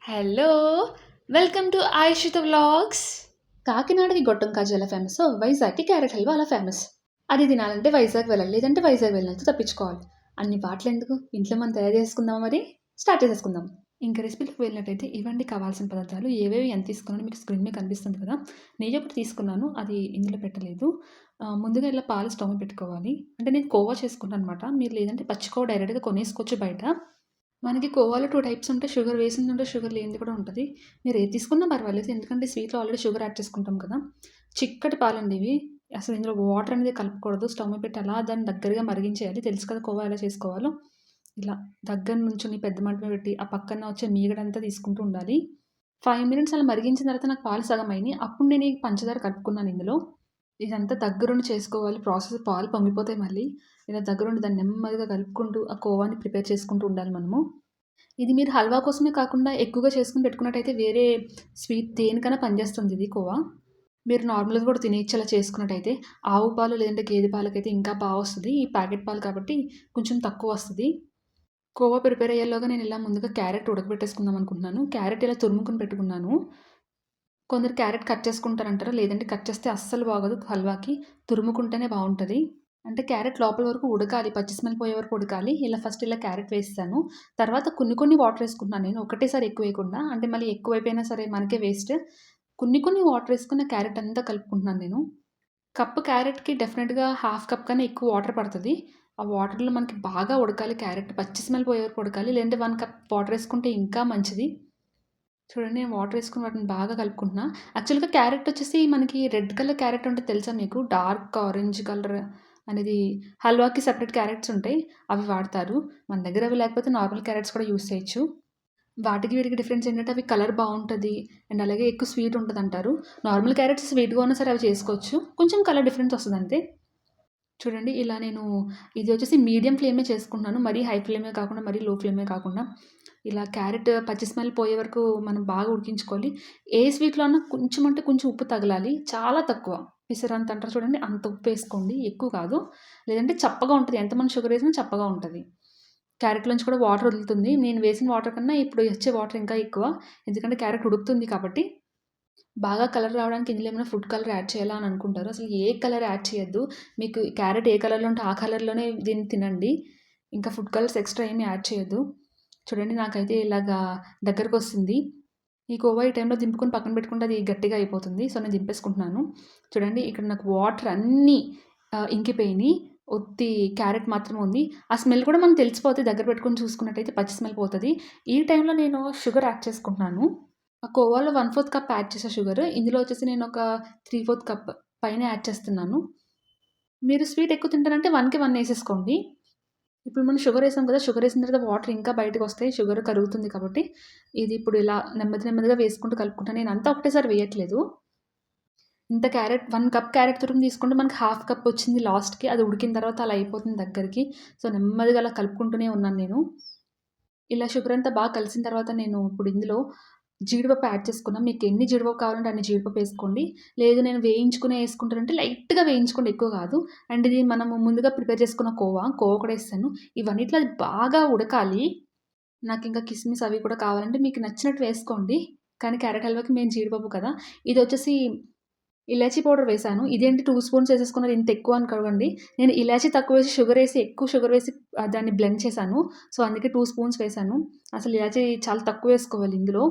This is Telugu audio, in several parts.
Hello! Welcome to Aishita vlogs. కాకినాడకి గొట్టం కాజా ఎలా ఫేమసో వైజాగ్‌కి క్యారెట్ హల్వా అలా ఫేమస్. అది తినాలంటే వైజాగ్ వెళ్ళాలి. లేదంటే వైజాగ్ వెళ్ళినంత తప్పించుకోవాలి. అన్ని పాటలెందుకు ఇంట్లో మనం తయారు చేసుకుందామా మరి? స్టార్ట్ చేసేసుకుందాం. ఇంక రెసిపీలోకి వెళ్ళినట్టయితే ఇవండి కావాల్సిన పదార్థాలు. ఏవేవి ఎంత తీసుకున్నానో మీకు స్క్రీన్ మీద కనిపిస్తుంది కదా! నెయ్యి ఒకటి తీసుకున్నాను. అది ఇందులో పెట్టలేదు. ముందుగా ఇలా పాలు స్టవ్ మీద పెట్టుకోవాలి. అంటే నేను కోవా చేసుకున్నాను అనమాట. మీరు లేదంటే పచ్చి కోవా డైరెక్ట్‌గా కొనేసుకోవచ్చు బయట. మనకి కోవాలో 2 టైప్స్ ఉంటాయి. షుగర్ వేసింది ఉంటది, షుగర్ లేనిది కూడా ఉంటది. మీరు ఏది తీసుకున్నా పర్వాలేదు. ఎందుకంటే స్వీట్‌లో ఆల్రెడీ షుగర్ యాడ్ చేసుకుంటాం కదా! చిక్కటి పాలండి ఇవి. అసలు ఇందులో వాటర్ అనేది కలపకూడదు. స్టవ్ మీద పెట్టి అలా దాన్ని దగ్గరగా మరిగించేయాలి. తెలుసు కదా కోవా ఎలా చేసుకోవాలో. ఇలా దగ్గర నుంచొని పెద్ద మంట మీద పెట్టి, ఆ పక్కన వచ్చే మీగడంతా తీసుకుంటూ ఉండాలి. 5 మినిట్స్ అలా మరిగించిన తర్వాత నాకు పాలు సగం అయినియి. అప్పుడు నేను ఈ పంచదార కలుపుకున్నాను ఇందులో. ఇదంతా దగ్గరుండి చేసుకోవాలి ప్రాసెస్. పాలు పొంగిపోతాయి మళ్ళీ. ఇలా దగ్గరుండి దాన్ని నెమ్మదిగా కలుపుకుంటూ, ఆ కోవాని ప్రిపేర్ చేసుకుంటూ ఉండాలి మనము. ఇది మీరు హల్వా కోసమే కాకుండా ఎక్కువగా చేసుకొని పెట్టుకున్నట్టయితే వేరే స్వీట్ దేనికైనా పనిచేస్తుంది ఇది కోవా. మీరు నార్మల్‌గా కూడా తినేయొచ్చు అలా చేసుకున్నట్టయితే. ఆవు పాలు లేదంటే గేదె పాలకైతే ఇంకా వస్తది. ఈ ప్యాకెట్ పాలు కాబట్టి కొంచెం తక్కువొస్తది. కోవా ప్రిపేర్ అయ్యేలోగా నేను ఇలా ముందుగా క్యారెట్ ఉడకబెట్టేసుకుందాం అనుకుంటున్నాను. క్యారెట్ ఇలా తురుముకొని పెట్టుకున్నాను. కొందరు క్యారెట్ కట్ చేసుకుంటారంటారు. లేదంటే కట్ చేస్తే అస్సలు బాగోదు హల్వాకి. తురుముకుంటేనే బావుంటది. అంటే క్యారెట్ లోపల వరకు ఉడకాలి. పచ్చి స్మెల్ పోయే వరకు ఉడకాలి. ఫస్ట్ ఇలా క్యారెట్ వేసేసాను. తర్వాత కొన్ని కొన్ని వాటర్ ఏసుకుంటున్నాను నేను. ఒకటేసారి ఎక్కువేయకుండా. అంటే మళ్ళీ ఎక్కువైపోయినా సరే మనకే వేస్ట్. కొన్ని కొన్ని వాటర్ ఏసుకొని ఆ క్యారెట్ అంతా కలుపుకుంటున్నాను నేను. కప్పు క్యారెట్‌కి డెఫినిట్‌గా హాఫ్ కప్ కన్నా ఎక్కువ వాటర్ పడతది. ఆ వాటర్‌లో మనకి బాగా ఉడకాలి క్యారెట్. పచ్చి స్మెల్ పోయే వరకు ఉడకాలి. లేదంటే 1 కప్ వాటర్ ఏసుకుంటే ఇంకా మంచిది. చూడండి నేను వాటర్ ఏసుకొని వాటిని బాగా కలుపుకుంటున్నా. యాక్చువల్‌గా క్యారెట్ వచ్చేసి మనకి రెడ్ కలర్ క్యారెట్ ఉంటది తెలుసా మీకు? డార్క్ ఆరెంజ్ కలర్ అనేది హల్వాకి సెపరేట్ క్యారెట్స్ ఉంటాయి. అవి వాడతారు. మన దగ్గర అవి లేకపోతే నార్మల్ క్యారెట్స్ కూడా యూజ్ చేయొచ్చు. వాటికి వీటికి డిఫరెన్స్ ఏంటంటే అవి కలర్ బావుంటది. అండ్ అలాగే ఎక్కువ స్వీట్ ఉంటదంటారు. నార్మల్ క్యారెట్స్ స్వీట్‌గా ఉన్నా సరే అవి చేసుకోవచ్చు. కొంచెం కలర్ డిఫరెన్స్ వస్తదంతే. చూడండి ఇలా నేను ఇది వచ్చేసి మీడియం ఫ్లేమే చేసుకుంటున్నాను. మరీ హై ఫ్లేమే కాకుండా, మరీ లో ఫ్లేమే కాకుండా. ఇలా క్యారెట్ పచ్చి స్మెల్ పోయే వరకు మనం బాగా ఉడికించుకోవాలి. ఏ స్వీట్‌లో అన్నా కొంచెం అంటే కొంచెం ఉప్పు తగలాలి. చాలా తక్కువ. పిసరంత అంటారు చూడండి అంత ఉప్పేసుకోండి. ఎక్కువ కాదు. లేదంటే చప్పగా ఉంటది. ఎంతమంది షుగర్ ఏసినా చప్పగా ఉంటది. క్యారెట్‌లోంచి కూడా వాటర్ వదులుతుంది. నేను వేసిన వాటర్ కన్నా ఇప్పుడు వచ్చే వాటర్ ఇంకా ఎక్కువ. ఎందుకంటే క్యారెట్ ఉడుకుతుంది కాబట్టి. బాగా కలర్ రావడానికి ఇందులో ఏమైనా ఫుడ్ కలర్ యాడ్ చేయాలా అని అనుకుంటారు. అసలు ఏ కలర్ యాడ్ చేయొద్దు. మీకు క్యారెట్ ఏ కలర్‌లో ఉంటే ఆ కలర్‌లోనే దీన్ని తినండి. ఇంకా ఫుడ్ కలర్స్ ఎక్స్‌ట్రా ఏమి యాడ్ చేయొద్దు. చూడండి నాకైతే ఇలాగా దగ్గరకొస్తుంది. ఈ కోవా ఈ టైంలో దింపుకొని పక్కన పెట్టుకుంటే అది గట్టిగా అయిపోతుంది. సో, నేను దింపేసుకుంటున్నాను. చూడండి ఇక్కడ నాకు వాటర్ అన్నీ ఇంకిపోయినియి. ఉత్తి క్యారెట్ మాత్రమే ఉంది. ఆ స్మెల్ కూడా మనకు తెలిసిపోద్ది దగ్గర పెట్టుకొని చూసుకున్నట్టయితే పచ్చి స్మెల్ పోతది. ఈ టైంలో నేను షుగర్ యాడ్ చేసుకుంటున్నాను. ఆ కోవాలో 1/4 కప్ యాడ్ చేశా షుగరు. ఇందులో వచ్చేసి నేనొక 3/4 కప్ పైనే యాడ్ చేస్తున్నాను. మీరు స్వీట్ ఎక్కువ తింటారంటే 1కి 1 ఏసేసుకోండి. ఇప్పుడు మనం షుగరేసాం కదా! షుగరేసిన తర్వాత వాటర్ ఇంకా బయటకొస్తాయి. షుగర్ కరుగుతుంది కాబట్టి, ఇది ఇప్పుడు ఇలా నెమ్మదిగా వేసుకుంటూ కలుపుకుంటాను. నేనంతా ఒకటేసారి వేయట్లేదు. ఇంత క్యారెట్ 1 కప్ క్యారెట్ తురుము తీసుకుంటే మనకి హాఫ్ కప్ వచ్చింది లాస్ట్‌కి. అది ఉడికిన తర్వాత అలా అయిపోతుంది దగ్గరికి. సో, నెమ్మదిగా అలా కలుపుకుంటూనే ఉన్నాను నేను. ఇలా షుగర్ అంతా బాగా కలిసిన తర్వాత నేను ఇప్పుడు ఇందులో జీడిపప్పు యాడ్ చేసుకున్నా. మీకు ఎన్ని జీడిపప్పు కావాలంటే అన్ని జీడిపప్పు ఏసుకోండి. లేదు నేను వేయించుకునే ఏసుకుంటానంటే లైట్‌గా వేయించుకోండి ఎక్కువ కాదు. అండ్ ఇది మనము ముందుగా ప్రిపేర్ చేసుకున్న కోవా కూడా ఏసేసాను. ఇవన్నిట్లో అది బాగా ఉడకాలి. నాకింకా కిస్మిస్ అవి కూడా కావాలంటే మీకు నచ్చినట్టు వేసుకోండి. కానీ క్యారట్ హల్వాకి మెయిన్ జీడిపప్పు కదా! ఇదొచ్చేసి ఇలాచీ పౌడర్ వేశాను. ఇదేంటి 2 స్పూన్స్ ఏసేసుకున్నారు ఇంత ఎక్కువ అనుకోకండి. నేను ఇలాచీ తక్కువేసి ఎక్కువ షుగర్ వేసి దాన్ని బ్లెండ్ చేశాను. సో, అందుకే 2 స్పూన్స్ వేశాను. అసలు ఇలాచీ చాలా తక్కువేసుకోవాలి ఇందులో.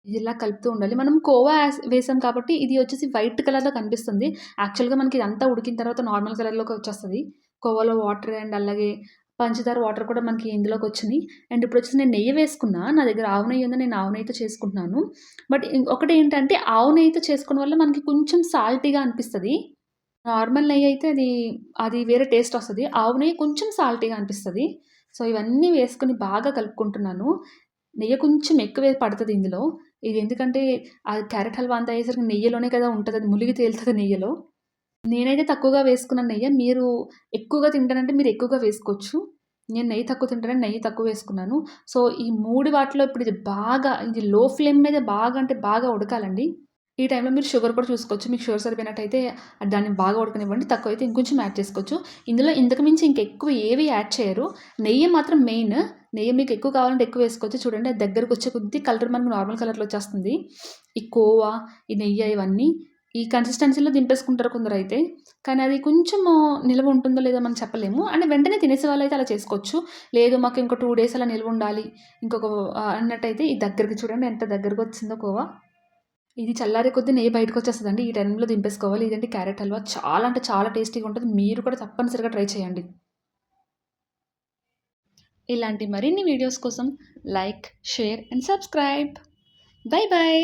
ఇలా కలుపుతూ ఉండాలి. మనం కోవా వేసాం కాబట్టి ఇది వచ్చేసి వైట్ కలర్‌లో కనిపిస్తుంది. యాక్చువల్‌గా మనకి ఇదంతా ఉడికిన తర్వాత నార్మల్ కలర్‌లోకి వచ్చేస్తది. కోవాలో వాటర్ అండ్ అలాగే పంచదార వాటర్ కూడా మనకి ఇందులోకొచ్చినియి. అండ్ ఇప్పుడొచ్చేసి నేను నెయ్యి వేసుకున్నా. నా దగ్గర ఆవు నెయ్యి ఉంది. నేను ఆవు నెయ్యితో చేసుకుంటున్నాను. బట్ ఒకటేంటంటే ఆవు నెయ్యితో చేసుకోవడం వల్ల మనకి కొంచెం సాల్టీగా అనిపిస్తది. నార్మల్ నెయ్యి అయితే అది వేరే టేస్ట్ వస్తది. ఆవు నెయ్యి కొంచెం సాల్టీగా అనిపిస్తది. సో, ఇవన్నీ వేసుకొని బాగా కలుపుకుంటున్నాను. నెయ్యి కొంచెం ఎక్కువే పడతది ఇందులో. ఇది ఎందుకంటే క్యారట్ హల్వా అంతా అయ్యేసరికి నెయ్యిలోనే కదా ఉంటది. అది మునిగి తేలుతది నెయ్యిలో. నేనైతే తక్కువగా వేసుకున్నాను నెయ్య. మీరు ఎక్కువగా తింటానంటే మీరు ఎక్కువగా వేసుకోవచ్చు. నేను నెయ్యి తక్కువ తింటానని నెయ్యి తక్కువ వేసుకున్నాను. సో, ఈ 3 వాటిలో ఇప్పుడు ఇది లో ఫ్లేమ్ మీద బాగా అంటే బాగా ఉడకాలండి. ఈ టైంలో మీరు షుగర్ కూడా చూసుకోవచ్చు. మీకు షుగర్ సరిపోయినట్టయితే దాన్ని బాగా ఉడకనివ్వండి. తక్కువైతే ఇంకొంచెం యాడ్ చేసుకోవచ్చు. ఇందులో ఇంతకు మించి ఇంకెక్కువ ఏవి యాడ్ చేయరు. నెయ్యి మాత్రం మెయిన్. నెయ్యి మీకు ఎక్కువ కావాలంటే ఎక్కువ వేసుకోవచ్చు. చూడండి అది దగ్గరకు వచ్చే కొద్దీ కలర్ మనకు నార్మల్ కలర్‌లో వచ్చేస్తుంది. ఈ కోవా, ఈ నెయ్యి ఇవన్నీ ఈ కన్సిస్టెన్సీలో దింపేసుకుంటారు కొందరైతే. కానీ అది కొంచెము నిల్వ ఉంటుందో లేదో మనం చెప్పలేము. అండ్ వెంటనే తినేసే వాళ్ళైతే అలా చేసుకోవచ్చు. లేదు మాకు ఇంకో 2 డేస్ అలా నిల్వ ఉండాలి. ఇంకొక అన్నట్టయితే ఈ దగ్గరికి చూడండి ఎంత దగ్గరకొచ్చిందో కోవా. ఇది చల్లారే కొద్దీ నెయ్యి బయటకొచ్చేస్తదండి. ఈ టైంలో దింపేసుకోవాలి. ఇదేంటి క్యారెట్ హల్వా చాలా అంటే చాలా టేస్టీగా ఉంటది. మీరు కూడా తప్పనిసరిగా ట్రై చేయండి. ఇలాంటి మరిన్ని వీడియోస్ కోసం like, share and subscribe. By by.